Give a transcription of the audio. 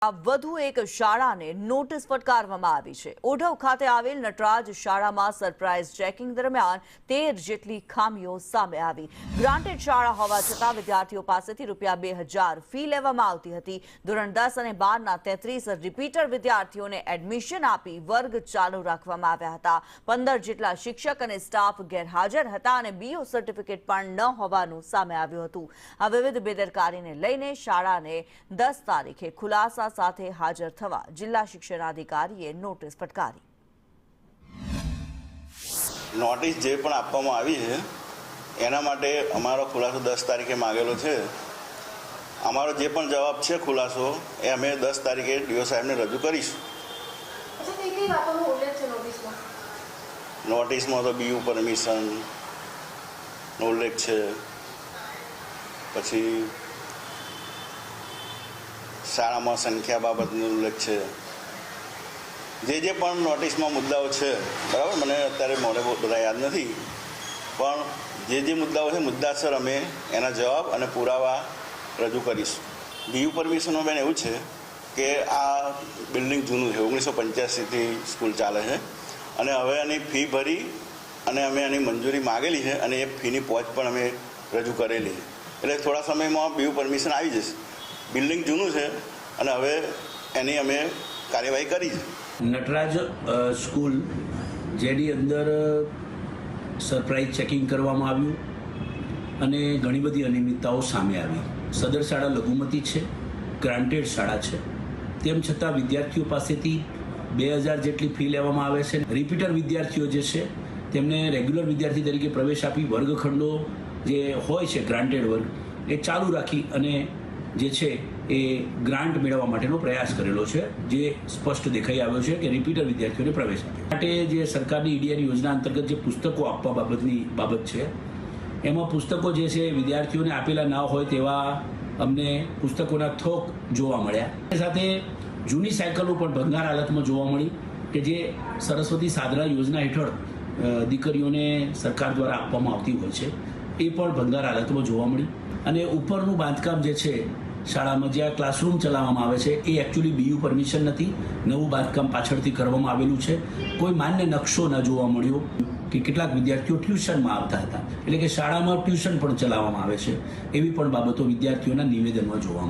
વધુ એક શાળાને નોટિસ ફટકારવામાં આવી છે। ઓઢવ ખાતે આવેલ નટરાજ શાળામાં સરપ્રાઇઝ ચેકિંગ દરમિયાન 13 જેટલી ખામીઓ સામે આવી। ગ્રાન્ટેડ શાળા હોવા છતાં વિદ્યાર્થીઓ પાસેથી ₹2000 ફી લેવામાં આવતી હતી। ધોરણ 10 અને 12ના 33 રિપીટર વિદ્યાર્થીઓને એડમિશન આપી વર્ગ ચાલુ રાખવામાં આવ્યા હતા। 15 જેટલા શિક્ષક અને સ્ટાફ ગેરહાજર હતા અને બીઓ સર્ટિફિકેટ પણ ન હોવાનું સામે આવ્યું હતું। આ વિવિધ બેદરકારીને લઈને શાળાને 10 તારીખે ખુલાસા સાથે હાજર થવા જિલ્લા શિક્ષણાધિકારીએ નોટિસ ફટકારી। નોટિસ જે પણ આપવામાં આવી છે એના માટે અમારો ખુલાસો 10 તારીખે માંગેલો છે। અમારો જે પણ જવાબ છે ખુલાસો એ અમે 10 તારીખે ડીઓ સાહેબને રજૂ કરીશું। નોટિસમાં તો બીયુ પરમિશનનો ઉલ્લેખ છે, પછી શાળામાં સંખ્યા બાબતનો ઉલ્લેખ છે। જે પણ નોટિસમાં મુદ્દાઓ છે, બરાબર, મને અત્યારે મોડે બધા યાદ નથી, પણ જે મુદ્દાઓ છે મુદ્દાસર અમે એના જવાબ અને પુરાવા રજૂ કરીશું। બીયુ પરમિશનમાં બેન એવું છે કે આ બિલ્ડિંગ જૂનું છે, 1985થી સ્કૂલ ચાલે છે અને હવે એની ફી ભરી અને અમે એની મંજૂરી માગેલી છે અને એ ફીની પહોંચ પણ અમે રજૂ કરેલી છે। એટલે થોડા સમયમાં બીયુ પરમિશન આવી જશે। બિલ્ડિંગ જૂનું છે અને હવે એની અમે કાર્યવાહી કરી છે। નટરાજ સ્કૂલ જેની અંદર સરપ્રાઇઝ ચેકિંગ કરવામાં આવ્યું અને ઘણી બધી અનિયમિતતાઓ સામે આવી। સદર શાળા લઘુમતી છે, ગ્રાન્ટેડ શાળા છે, તેમ છતાં વિદ્યાર્થીઓ પાસેથી 2000 જેટલી ફી લેવામાં આવે છે। રિપીટર વિદ્યાર્થીઓ જે છે તેમને રેગ્યુલર વિદ્યાર્થી તરીકે પ્રવેશ આપી વર્ગખંડો જે હોય છે ગ્રાન્ટેડ વર્ગ એ ચાલુ રાખી અને જે છે એ ગ્રાન્ટ મેળવવા માટેનો પ્રયાસ કરેલો છે, જે સ્પષ્ટ દેખાઈ આવ્યો છે કે રિપીટર વિદ્યાર્થીઓને પ્રવેશ આપે માટે જે સરકારની ઈડીઆર યોજના અંતર્ગત જે પુસ્તકો આપવા બાબત છે એમાં પુસ્તકો જે છે વિદ્યાર્થીઓને આપેલા ના હોય તેવા અમને પુસ્તકોના થોક જોવા મળ્યા। સાથે જૂની સાયકલો પણ ભંગાર હાલતમાં જોવા મળી કે જે સરસ્વતી સાદરા યોજના હેઠળ દીકરીઓને સરકાર દ્વારા આપવામાં આવતી હોય છે એ પણ ભંગાર હાલતમાં જોવા મળી। અને ઉપરનું બાંધકામ જે છે શાળામાં જ્યાં ક્લાસરૂમ ચલાવવામાં આવે છે એ એકચ્યુઅલી બીયુ પરમિશન નથી, નવું બાંધકામ પાછળથી કરવામાં આવેલું છે। કોઈ માન્ય નકશો ન જોવા મળ્યો કે કેટલાક વિદ્યાર્થીઓ ટ્યુશનમાં આવતા હતા, એટલે કે શાળામાં ટ્યુશન પણ ચલાવવામાં આવે છે એવી પણ બાબતો વિદ્યાર્થીઓના નિવેદનમાં જોવા